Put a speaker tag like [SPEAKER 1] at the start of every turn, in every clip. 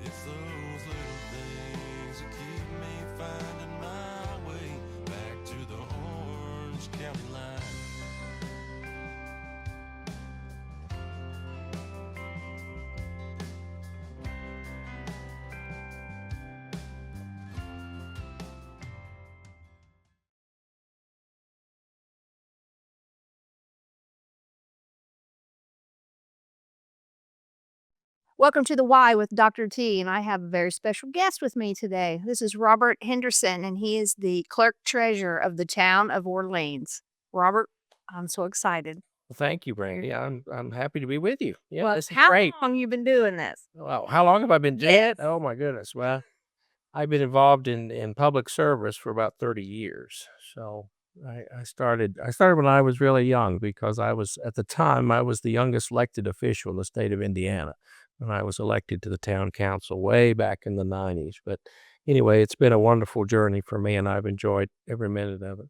[SPEAKER 1] It's those little things that keep me finding my way back to the Orange County line.
[SPEAKER 2] Welcome to the Y with Dr. T, and I have a very special guest with me today. This is Robert Henderson, and he is the clerk treasurer of the town of Orleans. Robert, I'm so excited.
[SPEAKER 3] Well, thank you, Brandy. I'm happy to be with you. Yeah,
[SPEAKER 2] Well,
[SPEAKER 3] this is
[SPEAKER 2] how
[SPEAKER 3] great.
[SPEAKER 2] long you been doing this?
[SPEAKER 3] Wow, how long have I been doing it?
[SPEAKER 2] Yes.
[SPEAKER 3] Oh my goodness. Well, I've been involved in public service for about 30 years. So I started when I was really young because I was at the time I was the youngest elected official in the state of Indiana when I was elected to the town council way back in the 90s. But anyway, it's been a wonderful journey for me and I've enjoyed every minute of it.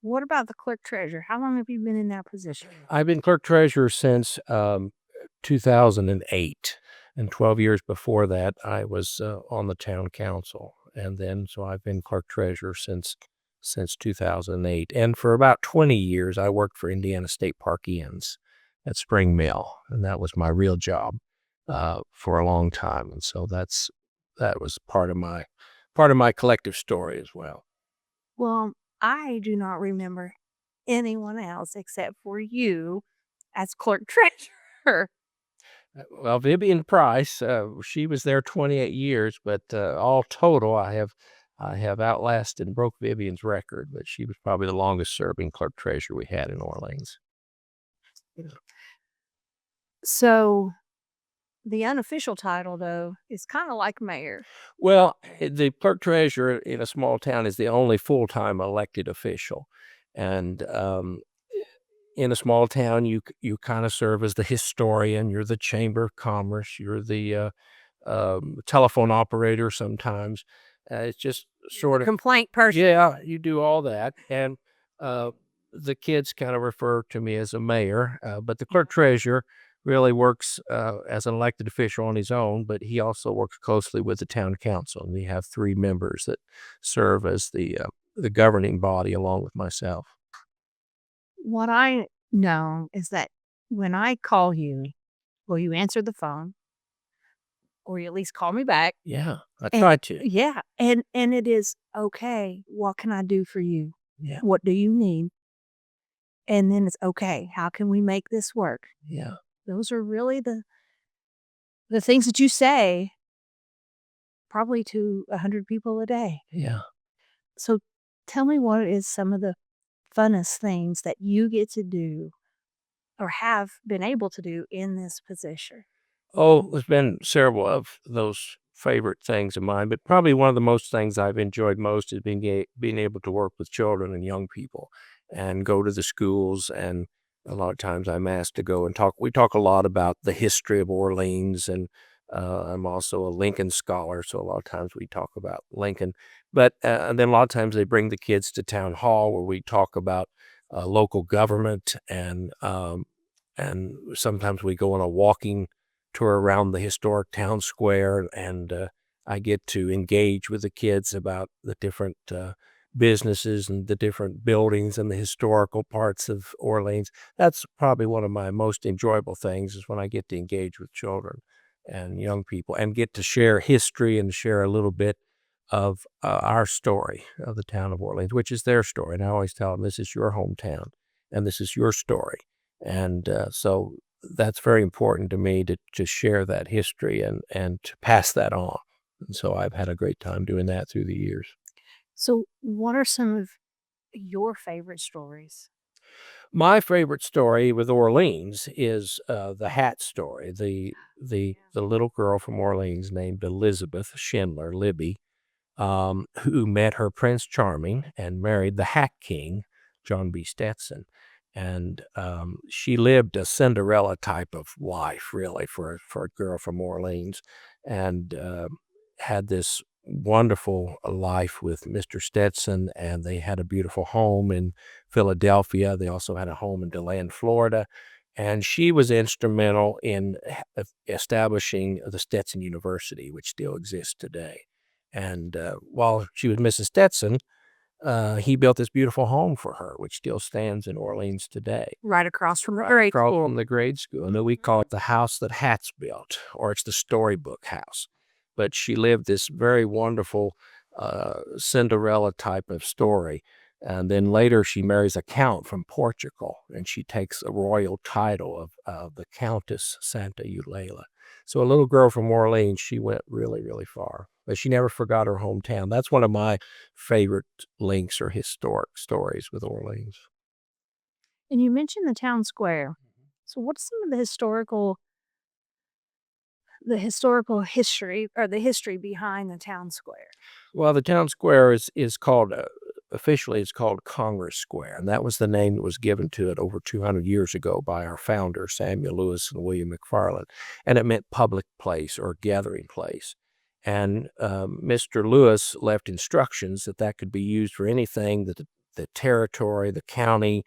[SPEAKER 2] What about the clerk treasurer? How long have you been in that position?
[SPEAKER 3] I've been clerk treasurer since 2008, and 12 years before that, I was on the town council, and then so I've been clerk treasurer since 2008, and for about 20 years, I worked for Indiana State Park Inns at Spring Mill, and that was my real job for a long time, and so that was part of my collective story as well.
[SPEAKER 2] Well, I do not remember anyone else except for you as clerk treasurer.
[SPEAKER 3] Well, Vivian Price, she was there 28 years, but all total, I have outlasted and broke Vivian's record, but she was probably the longest serving clerk treasurer we had in Orleans.
[SPEAKER 2] So the unofficial title, though, is kind of like mayor.
[SPEAKER 3] Well, the clerk treasurer in a small town is the only full-time elected official, and in a small town, you kind of serve as the historian. You're the chamber of commerce. You're the telephone operator sometimes. It's just sort of
[SPEAKER 2] Complaint person.
[SPEAKER 3] yeah, you do all that, and uh, the kids kind of refer to me as a mayor, but the clerk treasurer really works as an elected official on his own, but he also works closely with the town council, and we have 3 members that serve as the governing body along with myself.
[SPEAKER 2] What I know is that when I call you, will you answer the phone or you at least call me back?
[SPEAKER 3] Yeah, I
[SPEAKER 2] And
[SPEAKER 3] try to.
[SPEAKER 2] yeah, and it is okay. What can I do for you?
[SPEAKER 3] Yeah,
[SPEAKER 2] What do you need? And then it's okay. How can we make this work?
[SPEAKER 3] yeah.
[SPEAKER 2] Those are really the things that you say probably to 100 people a day.
[SPEAKER 3] Yeah.
[SPEAKER 2] So tell me what is some of the funnest things that you get to do or have been able to do in this position?
[SPEAKER 3] Oh, there's been several of those favorite things of mine, but probably one of the most things I've enjoyed most is being able to work with children and young people and go to the schools. And a lot of times I'm asked to go and talk. We talk a lot about the history of Orleans, and I'm also a Lincoln scholar, so a lot of times we talk about Lincoln. But and then a lot of times they bring the kids to town hall where we talk about local government, and sometimes we go on a walking tour around the historic town square, and I get to engage with the kids about the different businesses and the different buildings and the historical parts of Orleans. That's probably one of my most enjoyable things is when I get to engage with children and young people and get to share history and share a little bit of our story of the town of Orleans, which is their story. And I always tell them, this is your hometown and this is your story. And so that's very important to me to share that history and to pass that on. And so I've had a great time doing that through the years.
[SPEAKER 2] So, what are some of your favorite stories?
[SPEAKER 3] My favorite story with Orleans is the hat story. The little girl from Orleans named Elizabeth Schindler, Libby, who met her Prince Charming and married the Hat King, John B. Stetson. And she lived a Cinderella type of life, really, for a girl from Orleans, and had this wonderful life with Mr. Stetson. And they had a beautiful home in Philadelphia. They also had a home in DeLand, Florida. And she was instrumental in establishing the Stetson University, which still exists today. And while she was Mrs. Stetson, he built this beautiful home for her, which still stands in Orleans today.
[SPEAKER 2] Right across from the grade school.
[SPEAKER 3] From the grade school. And we call it the house that hats built, or it's the storybook house. But she lived this very wonderful Cinderella type of story. And then later she marries a count from Portugal, and she takes a royal title of the Countess Santa Eulalia. So a little girl from Orleans, she went really, really far. But she never forgot her hometown. That's one of my favorite links or historic stories with Orleans.
[SPEAKER 2] And you mentioned the town square. So what's some of the historical history or the history behind the town square?
[SPEAKER 3] Well, the town square is called, officially it's called Congress Square, and that was the name that was given to it over 200 years ago by our founders, Samuel Lewis and William McFarland, and it meant public place or gathering place. And Mr. Lewis left instructions that that could be used for anything that the territory, the county,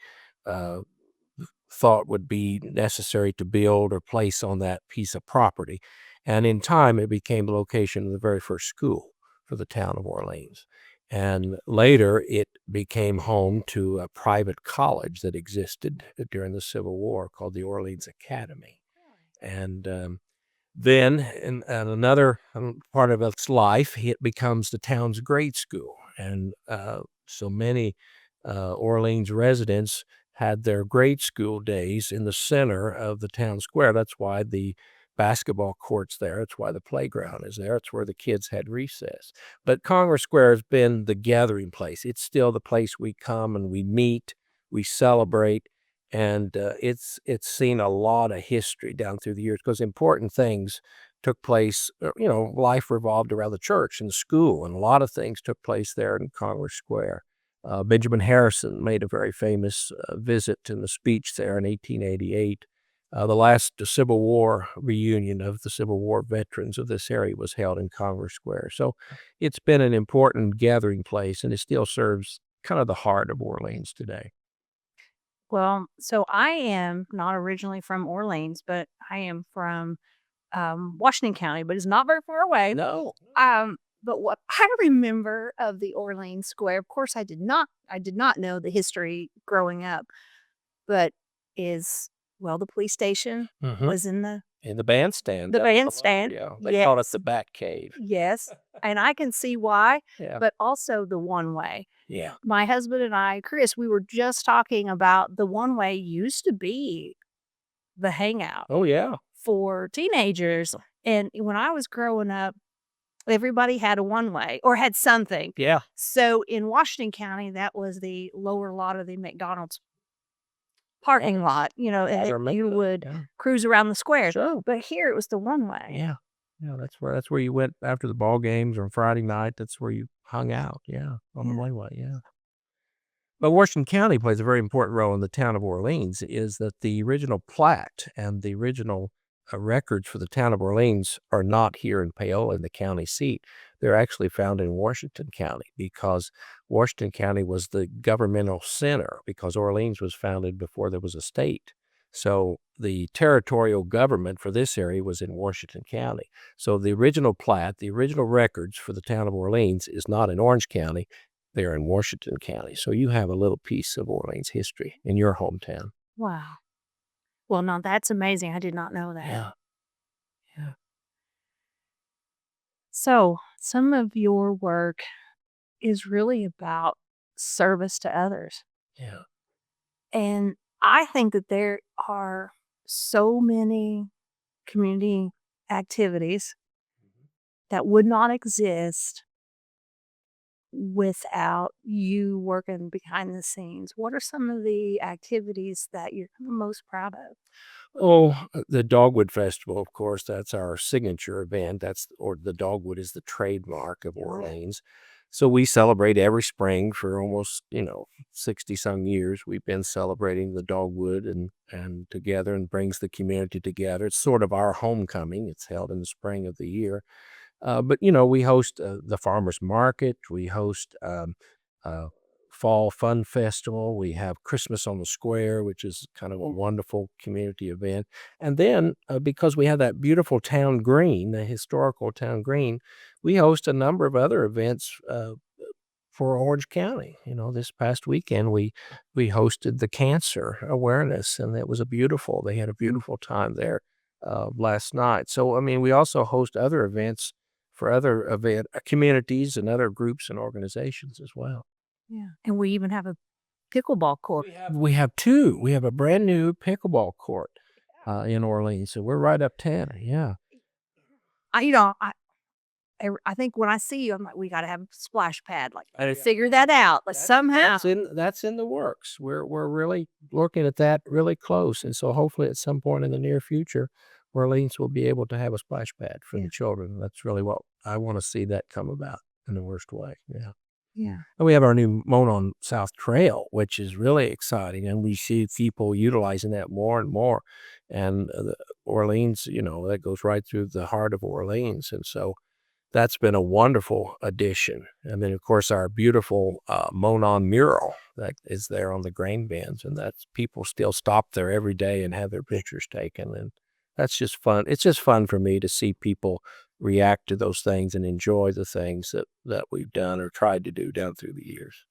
[SPEAKER 3] thought would be necessary to build or place on that piece of property. And in time, it became the location of the very first school for the town of Orleans. And later, it became home to a private college that existed during the Civil War called the Orleans Academy. And then, in another part of its life, it becomes the town's grade school. And so many Orleans residents had their grade school days in the center of the town square. That's why the basketball court's there. It's why the playground is there. It's where the kids had recess. But Congress Square has been the gathering place. It's still the place we come and we meet, we celebrate, and it's seen a lot of history down through the years because important things took place. Life revolved around the church and the school, and a lot of things took place there in Congress Square. Benjamin Harrison made a very famous visit and a speech there in 1888. The last Civil War reunion of the Civil War veterans of this area was held in Congress Square. So it's been an important gathering place, and it still serves kind of the heart of Orleans today.
[SPEAKER 2] Well, so I am not originally from Orleans, but I am from Washington County, but it's not very far away.
[SPEAKER 3] No.
[SPEAKER 2] But what I remember of the Orleans Square, of course, I did not know the history growing up, but the police station was in the
[SPEAKER 3] bandstand.
[SPEAKER 2] bandstand.
[SPEAKER 3] Yeah, they called it the Bat Cave.
[SPEAKER 2] Yes, and I can see why,
[SPEAKER 3] Yeah.
[SPEAKER 2] but also the one way.
[SPEAKER 3] Yeah.
[SPEAKER 2] My husband and I, Chris, we were just talking about the one way used to be the hangout
[SPEAKER 3] Oh, yeah.
[SPEAKER 2] for teenagers. And when I was growing up, everybody had a one way or had something.
[SPEAKER 3] Yeah.
[SPEAKER 2] So in Washington County, that was the lower lot of the McDonald's parking lot, and you would cruise around the square.
[SPEAKER 3] Sure.
[SPEAKER 2] But here it was the one way.
[SPEAKER 3] Yeah. Yeah, that's where you went after the ball games on Friday night. That's where you hung out. Yeah, on the Wayway. Yeah. But Washington County plays a very important role in the town of Orleans. Is that the original plat and the original records for the town of Orleans are not here in Paola, in the county seat. They're actually found in Washington County because Washington County was the governmental center because Orleans was founded before there was a state. So the territorial government for this area was in Washington County. So the original plat, the original records for the town of Orleans is not in Orange County. They're in Washington County. So you have a little piece of Orleans history in your hometown.
[SPEAKER 2] Wow. Well, now that's amazing. I did not know that.
[SPEAKER 3] Yeah. Yeah.
[SPEAKER 2] So some of your work is really about service to others.
[SPEAKER 3] Yeah.
[SPEAKER 2] And I think that there are so many community activities that would not exist without you working behind the scenes. What are some of the activities that you're most proud of?
[SPEAKER 3] Oh, the Dogwood Festival, of course, that's our signature event. The Dogwood is the trademark of Orleans. So we celebrate every spring for almost, 60 some years. We've been celebrating the Dogwood and together, and brings the community together. It's sort of our homecoming. It's held in the spring of the year. But we host the farmers market. We host Fall Fun Festival. We have Christmas on the Square, which is kind of a wonderful community event. And then, because we have that beautiful town green, the historical town green, we host a number of other events for Orange County. This past weekend we hosted the cancer awareness, and it was they had a beautiful time there last night. So, I mean, we also host other events for other communities and other groups and organizations as well.
[SPEAKER 2] Yeah. And we even have a pickleball court.
[SPEAKER 3] We have two. We have a brand new pickleball court in Orleans, so we're right uptown. Yeah.
[SPEAKER 2] I think when I see you, I'm like, we got to have a splash pad. Like,
[SPEAKER 3] I-
[SPEAKER 2] figure that out. Like, somehow.
[SPEAKER 3] That's in the works. We're really looking at that really close, and so hopefully at some point in the near future, Orleans will be able to have a splash pad for the children. That's really what I want to see that come about in the worst way. Yeah.
[SPEAKER 2] Yeah.
[SPEAKER 3] And we have our new Monon South Trail, which is really exciting, and we see people utilizing that more and more. And Orleans, that goes right through the heart of Orleans, and so that's been a wonderful addition. And then, of course, our beautiful Monon mural that is there on the grain bins, and that's people still stop there every day and have their pictures taken, and that's just fun. It's just fun for me to see people react to those things and enjoy the things that we've done or tried to do down through the years.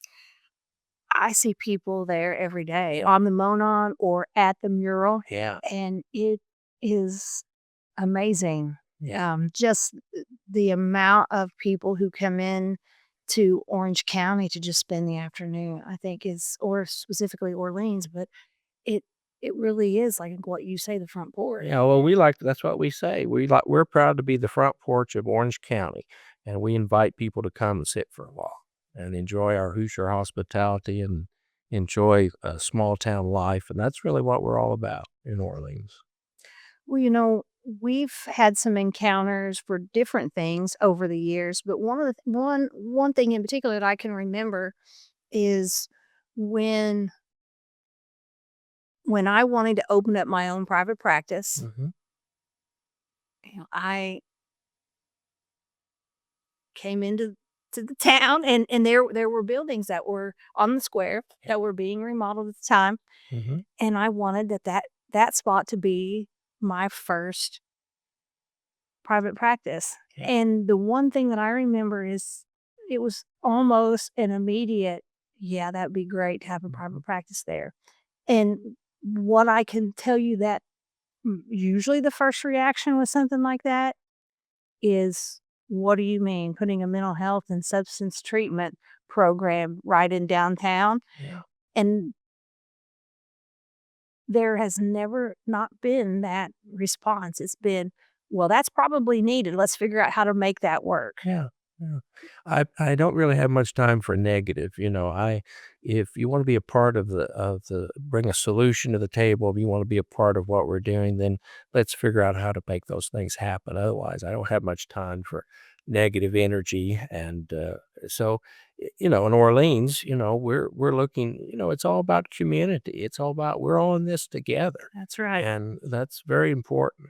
[SPEAKER 2] I see people there every day on the Monon or at the mural.
[SPEAKER 3] Yeah.
[SPEAKER 2] And it is amazing.
[SPEAKER 3] Yeah.
[SPEAKER 2] Just the amount of people who come in to Orange County to just spend the afternoon, I think or specifically Orleans, but it really is like what you say, the front porch.
[SPEAKER 3] Yeah, well, that's what we say. We're proud to be the front porch of Orange County, and we invite people to come and sit for a while and enjoy our Hoosier hospitality and enjoy a small town life. And that's really what we're all about in Orleans.
[SPEAKER 2] Well, we've had some encounters for different things over the years, but one thing in particular that I can remember is when I wanted to open up my own private practice.
[SPEAKER 3] Mm-hmm.
[SPEAKER 2] I came into the town, and there were buildings that were on the square that were being remodeled at the time,
[SPEAKER 3] Mm-hmm.
[SPEAKER 2] and I wanted that spot to be my first private practice.
[SPEAKER 3] Yeah.
[SPEAKER 2] And the one thing that I remember is it was almost an immediate, yeah, that'd be great to have a private practice there. And what I can tell you that usually the first reaction with something like that is, what do you mean putting a mental health and substance treatment program right in downtown?
[SPEAKER 3] Yeah.
[SPEAKER 2] And there has never not been that response. It's been, well, that's probably needed. Let's figure out how to make that work.
[SPEAKER 3] Yeah. Yeah. I don't really have much time for negative. If you want to be a part of bring a solution to the table, if you want to be a part of what we're doing, then let's figure out how to make those things happen. Otherwise, I don't have much time for negative energy. And so, in Orleans, we're looking, it's all about community. It's all about, we're all in this together.
[SPEAKER 2] That's right.
[SPEAKER 3] And that's very important.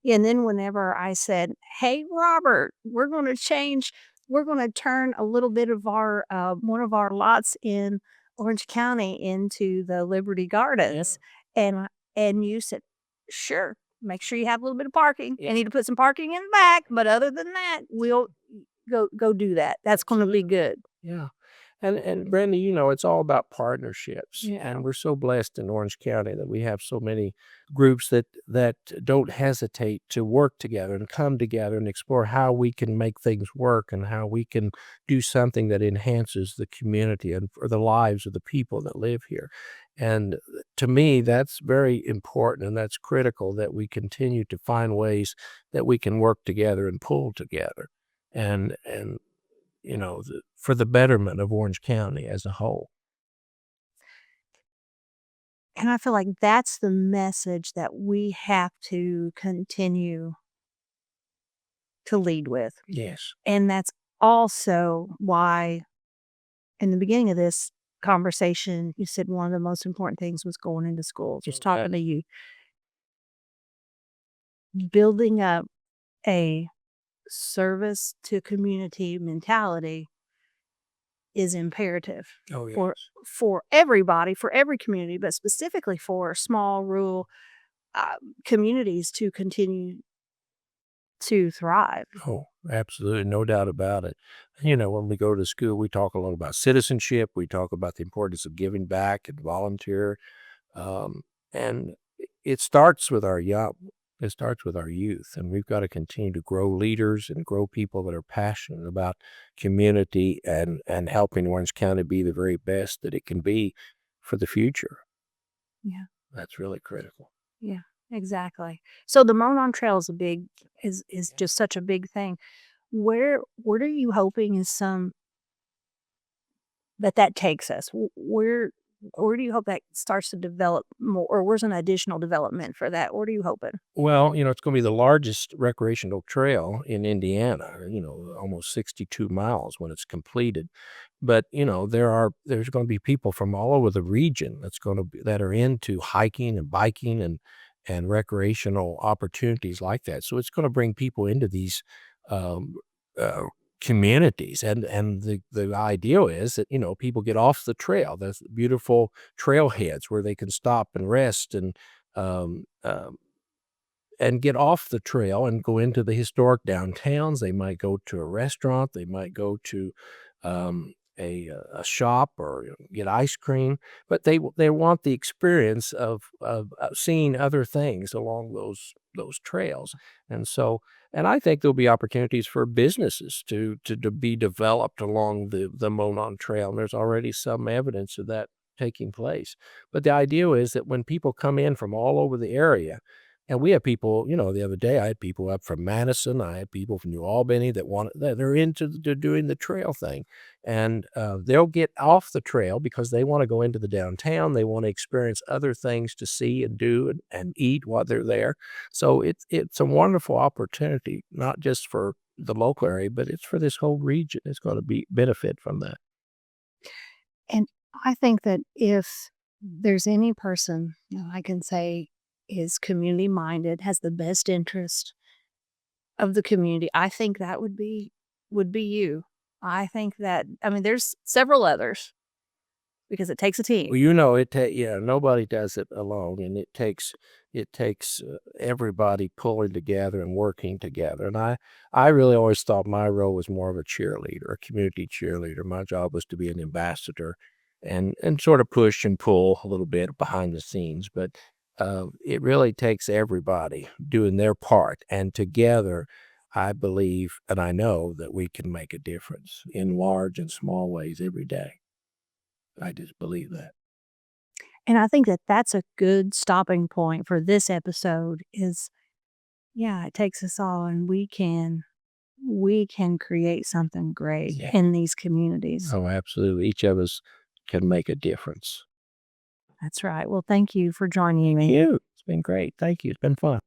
[SPEAKER 2] And then whenever I said, hey, Robert, we're going to turn a little bit of our, one of our lots in Orange County into the Liberty Gardens. And you said, sure, make sure you have a little bit of parking.
[SPEAKER 3] Yeah.
[SPEAKER 2] You need to put some parking in the back. But other than that, we'll go do that. That's going to be good.
[SPEAKER 3] Yeah. And Brenda, it's all about partnerships.
[SPEAKER 2] Yeah.
[SPEAKER 3] And we're so blessed in Orange County that we have so many groups that don't hesitate to work together and come together and explore how we can make things work and how we can do something that enhances the community and for the lives of the people that live here. And to me, that's very important, and that's critical that we continue to find ways that we can work together and pull together. And for the betterment of Orange County as a whole.
[SPEAKER 2] And I feel like that's the message that we have to continue to lead with.
[SPEAKER 3] Yes.
[SPEAKER 2] And that's also why in the beginning of this conversation, you said one of the most important things was going into school, just talking to you. Building up a service to community mentality is imperative
[SPEAKER 3] Oh,
[SPEAKER 2] for everybody, for every community, but specifically for small rural communities to continue to thrive.
[SPEAKER 3] Oh, absolutely. No doubt about it. When we go to school, we talk a lot about citizenship. We talk about the importance of giving back and volunteer. Um, and it starts with our young. It starts with our youth, and we've got to continue to grow leaders and grow people that are passionate about community and helping Orange County be the very best that it can be for the future.
[SPEAKER 2] Yeah.
[SPEAKER 3] That's really critical.
[SPEAKER 2] Yeah, exactly. So the Monon Trail is just such a big thing. Where are you hoping is that takes us? Where do you hope that starts to develop more, or where's an additional development for that? What are you hoping?
[SPEAKER 3] Well, it's going to be the largest recreational trail in Indiana, almost 62 miles when it's completed. But, there's going to be people from all over the region that are into hiking and biking and recreational opportunities like that. So it's going to bring people into these um, uh, communities. And the ideal is that, people get off the trail. There's beautiful trailheads where they can stop and rest um, um, and get off the trail and go into the historic downtowns. They might go to a restaurant. They might go to a shop or get ice cream. But they want the experience of seeing other things along those trails. And I think there'll be opportunities for businesses to be developed along the Monon Trail. And there's already some evidence of that taking place. But the idea is that when people come in from all over the area, and we have people, the other day I had people up from Madison, I had people from New Albany they're into doing the trail thing. And they'll get off the trail because they want to go into the downtown. They want to experience other things to see and do and eat while they're there. So it's a wonderful opportunity, not just for the local area, but it's for this whole region. It's going to benefit from that.
[SPEAKER 2] And I think that if there's any person, I can say is community minded, has the best interest of the community, I think that would be you. I think that, there's several others because it takes a team.
[SPEAKER 3] Well, nobody does it alone, and it takes everybody pulling together and working together. And I really always thought my role was more of a cheerleader, a community cheerleader. My job was to be an ambassador and sort of push and pull a little bit behind the scenes. But it really takes everybody doing their part, and together, I believe and I know that we can make a difference in large and small ways every day. I just believe that.
[SPEAKER 2] And I think that that's a good stopping point for this episode is, yeah, it takes us all, and we can create something great
[SPEAKER 3] Yeah.
[SPEAKER 2] in these communities.
[SPEAKER 3] Oh, absolutely. Each of us can make a difference.
[SPEAKER 2] That's right. Well, thank you for joining me.
[SPEAKER 3] You. It's been great. Thank you. It's been fun.